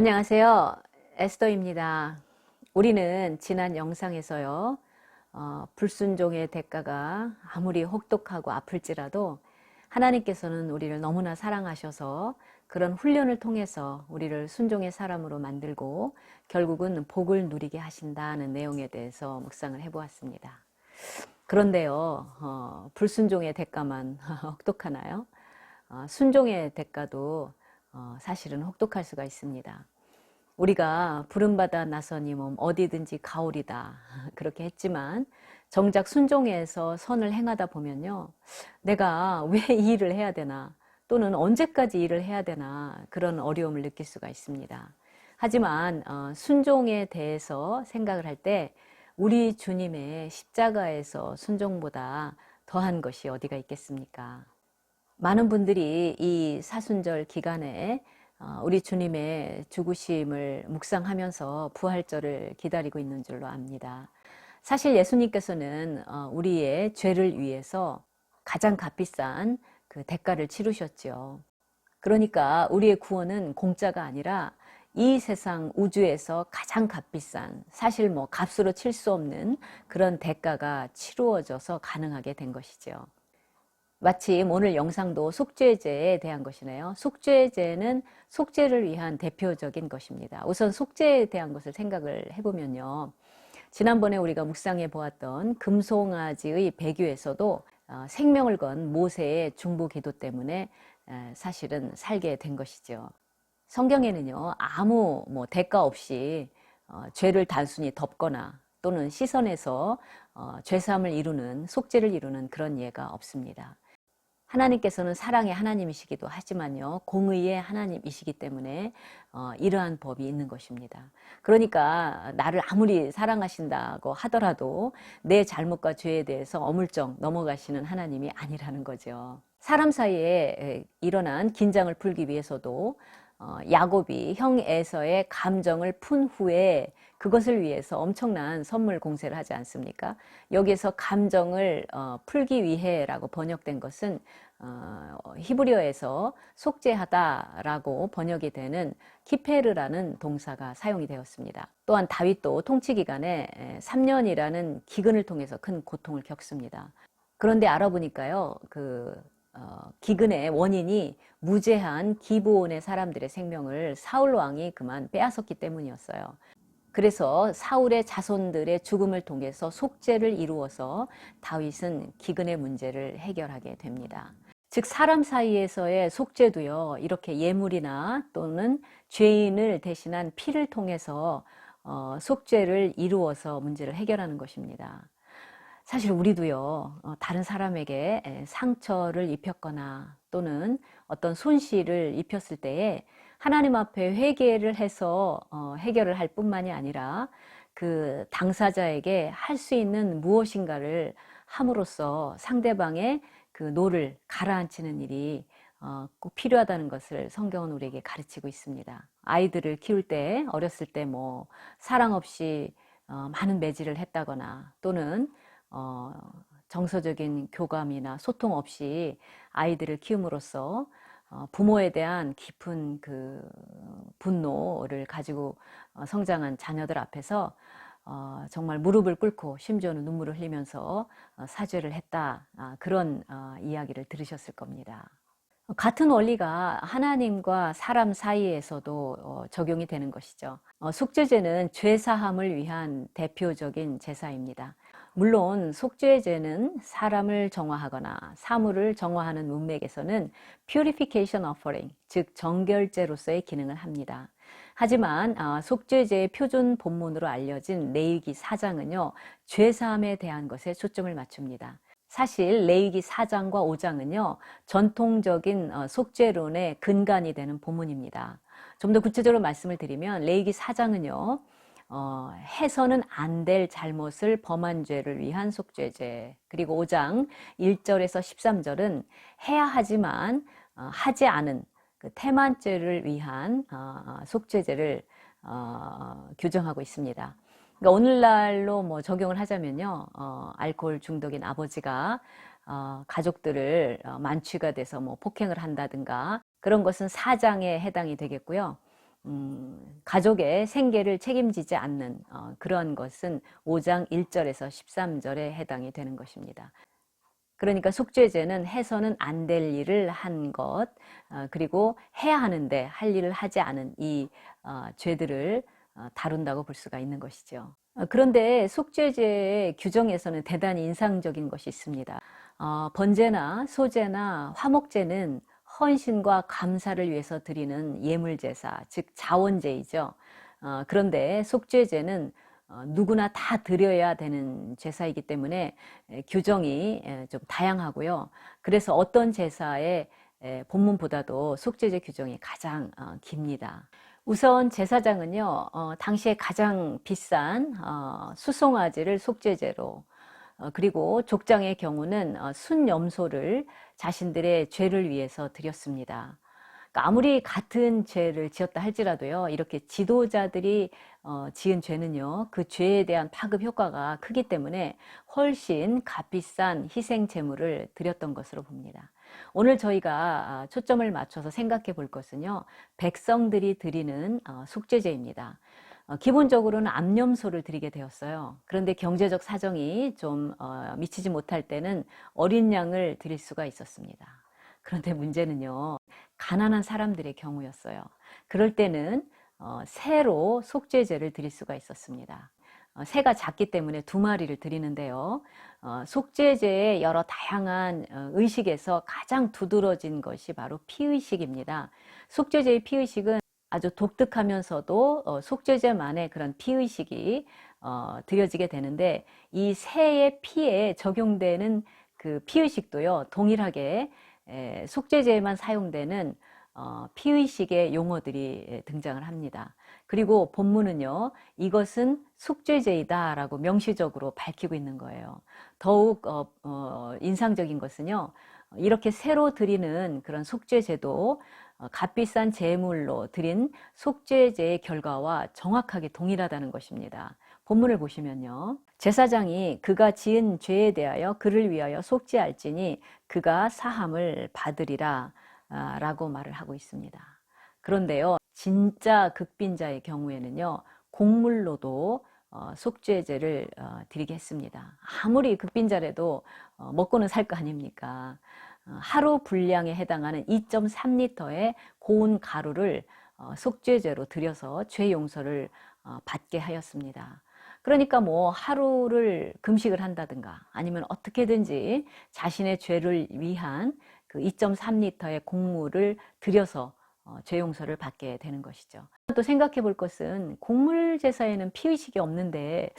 안녕하세요. 에스더입니다. 우리는 지난 영상에서요, 불순종의 대가가 아무리 혹독하고 아플지라도 하나님께서는 우리를 너무나 사랑하셔서 그런 훈련을 통해서 우리를 순종의 사람으로 만들고 결국은 복을 누리게 하신다는 내용에 대해서 묵상을 해보았습니다. 그런데요, 불순종의 대가만 혹독하나요? 순종의 대가도 사실은 혹독할 수가 있습니다. 우리가 부름받아 나서니 몸 어디든지 가오리다 그렇게 했지만 정작 순종해서 선을 행하다 보면요, 내가 왜 이 일을 해야 되나, 또는 언제까지 일을 해야 되나, 그런 어려움을 느낄 수가 있습니다. 하지만 순종에 대해서 생각을 할 때 우리 주님의 십자가에서 순종보다 더한 것이 어디가 있겠습니까? 많은 분들이 이 사순절 기간에 우리 주님의 죽으심을 묵상하면서 부활절을 기다리고 있는 줄로 압니다. 사실 예수님께서는 우리의 죄를 위해서 가장 값비싼 그 대가를 치르셨죠. 그러니까 우리의 구원은 공짜가 아니라 이 세상 우주에서 가장 값비싼, 사실 뭐 값으로 칠 수 없는 그런 대가가 치루어져서 가능하게 된 것이죠. 마침 오늘 영상도 속죄제에 대한 것이네요. 속죄제는 속죄를 위한 대표적인 것입니다. 우선 속죄에 대한 것을 생각을 해보면요, 지난번에 우리가 묵상해 보았던 금송아지의 배교에서도 생명을 건 모세의 중보 기도 때문에 사실은 살게 된 것이죠. 성경에는요, 아무 뭐 대가 없이 죄를 단순히 덮거나 또는 씻어내서 죄사함을 이루는, 속죄를 이루는 그런 예가 없습니다. 하나님께서는 사랑의 하나님이시기도 하지만요, 공의의 하나님이시기 때문에 이러한 법이 있는 것입니다. 그러니까 나를 아무리 사랑하신다고 하더라도 내 잘못과 죄에 대해서 어물쩍 넘어가시는 하나님이 아니라는 거죠. 사람 사이에 일어난 긴장을 풀기 위해서도 야곱이 형 에서의 감정을 푼 후에 그것을 위해서 엄청난 선물 공세를 하지 않습니까? 여기에서 감정을 풀기 위해라고 번역된 것은 히브리어에서 속죄하다라고 번역이 되는 키페르라는 동사가 사용이 되었습니다. 또한 다윗도 통치 기간에 3년이라는 기근을 통해서 큰 고통을 겪습니다. 그런데 알아보니까요, 기근의 원인이 무죄한 기브온의 사람들의 생명을 사울 왕이 그만 빼앗았기 때문이었어요. 그래서 사울의 자손들의 죽음을 통해서 속죄를 이루어서 다윗은 기근의 문제를 해결하게 됩니다. 즉 사람 사이에서의 속죄도요, 이렇게 예물이나 또는 죄인을 대신한 피를 통해서 속죄를 이루어서 문제를 해결하는 것입니다. 사실 우리도요, 다른 사람에게 상처를 입혔거나 또는 어떤 손실을 입혔을 때에 하나님 앞에 회개를 해서 해결을 할 뿐만이 아니라 그 당사자에게 할 수 있는 무엇인가를 함으로써 상대방의 그 노를 가라앉히는 일이 꼭 필요하다는 것을 성경은 우리에게 가르치고 있습니다. 아이들을 키울 때, 어렸을 때 뭐 사랑 없이 많은 매질을 했다거나 또는 정서적인 교감이나 소통 없이 아이들을 키움으로써 부모에 대한 깊은 그 분노를 가지고 성장한 자녀들 앞에서 정말 무릎을 꿇고 심지어는 눈물을 흘리면서 사죄를 했다, 그런 이야기를 들으셨을 겁니다. 같은 원리가 하나님과 사람 사이에서도 적용이 되는 것이죠. 속죄제는 죄사함을 위한 대표적인 제사입니다. 물론 속죄제는 사람을 정화하거나 사물을 정화하는 문맥에서는 purification offering, 즉 정결제로서의 기능을 합니다. 하지만 속죄제의 표준 본문으로 알려진 레위기 4장은요, 죄사함에 대한 것에 초점을 맞춥니다. 사실 레위기 4장과 5장은요, 전통적인 속죄론의 근간이 되는 본문입니다. 좀 더 구체적으로 말씀을 드리면 레위기 4장은요, 해서는 안 될 잘못을 범한 죄를 위한 속죄제, 그리고 5장 1절에서 13절은 해야 하지만 하지 않은 그 태만죄를 위한 속죄제를 규정하고 있습니다. 그러니까 오늘날로 뭐 적용을 하자면요, 알코올 중독인 아버지가 가족들을 만취가 돼서 뭐 폭행을 한다든가 그런 것은 4장에 해당이 되겠고요. 가족의 생계를 책임지지 않는 그런 것은 5장 1절에서 13절에 해당이 되는 것입니다. 그러니까 속죄죄는 해서는 안 될 일을 한 것, 그리고 해야 하는데 할 일을 하지 않은 이 죄들을 다룬다고 볼 수가 있는 것이죠. 그런데 속죄죄의 규정에서는 대단히 인상적인 것이 있습니다. 번제나 소제나 화목제는 헌신과 감사를 위해서 드리는 예물제사, 즉 자원제이죠. 그런데 속죄제는 누구나 다 드려야 되는 제사이기 때문에 규정이 좀 다양하고요. 그래서 어떤 제사의 본문보다도 속죄제 규정이 가장 깁니다. 우선 제사장은요, 당시에 가장 비싼 수송아지를 속죄제로, 그리고 족장의 경우는 순염소를 자신들의 죄를 위해서 드렸습니다. 그러니까 아무리 같은 죄를 지었다 할지라도요, 이렇게 지도자들이 지은 죄는요, 그 죄에 대한 파급 효과가 크기 때문에 훨씬 값비싼 희생 제물을 드렸던 것으로 봅니다. 오늘 저희가 초점을 맞춰서 생각해 볼 것은요, 백성들이 드리는 속죄제입니다. 기본적으로는 암염소를 드리게 되었어요. 그런데 경제적 사정이 좀 미치지 못할 때는 어린 양을 드릴 수가 있었습니다. 그런데 문제는요, 가난한 사람들의 경우였어요. 그럴 때는 새로 속죄제를 드릴 수가 있었습니다. 새가 작기 때문에 2마리를 드리는데요. 속죄제의 여러 다양한 의식에서 가장 두드러진 것이 바로 피의식입니다. 속죄제의 피의식은 아주 독특하면서도 속죄제만의 그런 피의식이 드려지게 되는데, 이 새의 피에 적용되는 그 피의식도요, 동일하게 속죄제에만 사용되는 피의식의 용어들이 등장을 합니다. 그리고 본문은요, 이것은 속죄제이다 라고 명시적으로 밝히고 있는 거예요. 더욱 인상적인 것은요, 이렇게 새로 드리는 그런 속죄제도 값비싼 제물로 드린 속죄제의 결과와 정확하게 동일하다는 것입니다. 본문을 보시면요, 제사장이 그가 지은 죄에 대하여 그를 위하여 속죄할지니 그가 사함을 받으리라 라고 말을 하고 있습니다. 그런데요, 진짜 극빈자의 경우에는요, 곡물로도 속죄제를 드리게 했습니다. 아무리 극빈자라도 먹고는 살 거 아닙니까? 하루 분량에 해당하는 2.3리터의 고운 가루를 속죄제로 드려서 죄 용서를 받게 하였습니다. 그러니까 뭐 하루를 금식을 한다든가 아니면 어떻게든지 자신의 죄를 위한 그 2.3리터의 곡물을 들여서 죄 용서를 받게 되는 것이죠. 또 생각해 볼 것은 곡물 제사에는 피의식이 없는데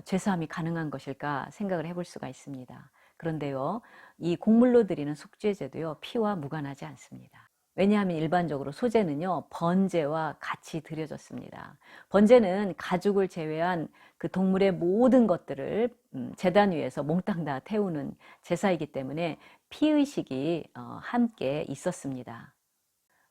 죄사함이 가능한 것일까 생각을 해볼 수가 있습니다. 그런데요, 이 곡물로 드리는 속죄제도요, 피와 무관하지 않습니다. 왜냐하면 일반적으로 소제는요, 번제와 같이 드려졌습니다. 번제는 가죽을 제외한 그 동물의 모든 것들을 제단 위에서 몽땅 다 태우는 제사이기 때문에 피의식이 함께 있었습니다.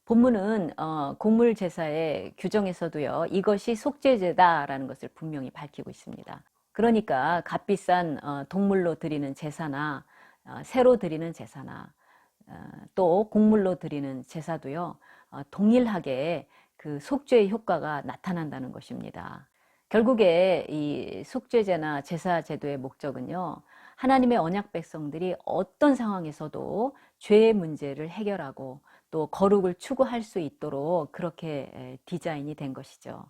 본문은 곡물 제사의 규정에서도요, 이것이 속죄제다라는 것을 분명히 밝히고 있습니다. 그러니까 값비싼 동물로 드리는 제사나 새로 드리는 제사나 또 곡물로 드리는 제사도요, 동일하게 그 속죄의 효과가 나타난다는 것입니다. 결국에 이 속죄제나 제사 제도의 목적은요, 하나님의 언약 백성들이 어떤 상황에서도 죄의 문제를 해결하고 또 거룩을 추구할 수 있도록 그렇게 디자인이 된 것이죠.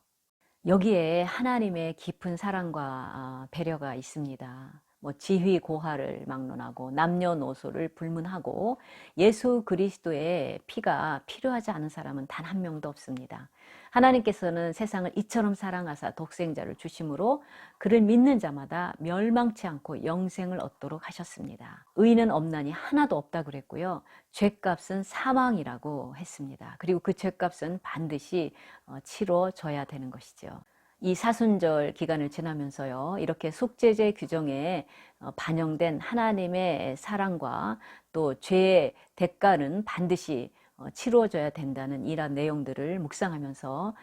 여기에 하나님의 깊은 사랑과 배려가 있습니다. 뭐 지휘 고하를 막론하고 남녀노소를 불문하고 예수 그리스도의 피가 필요하지 않은 사람은 단 한 명도 없습니다. 하나님께서는 세상을 이처럼 사랑하사 독생자를 주심으로 그를 믿는 자마다 멸망치 않고 영생을 얻도록 하셨습니다. 의인은 없나니 하나도 없다 그랬고요. 죄값은 사망이라고 했습니다. 그리고 그 죄값은 반드시 치러져야 되는 것이죠. 이 사순절 기간을 지나면서요, 이렇게 속죄제 규정에 반영된 하나님의 사랑과 또 죄의 대가는 반드시 치루어져야 된다는 이러한 내용들을 묵상하면서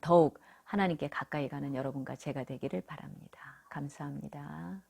더욱 하나님께 가까이 가는 여러분과 제가 되기를 바랍니다. 감사합니다.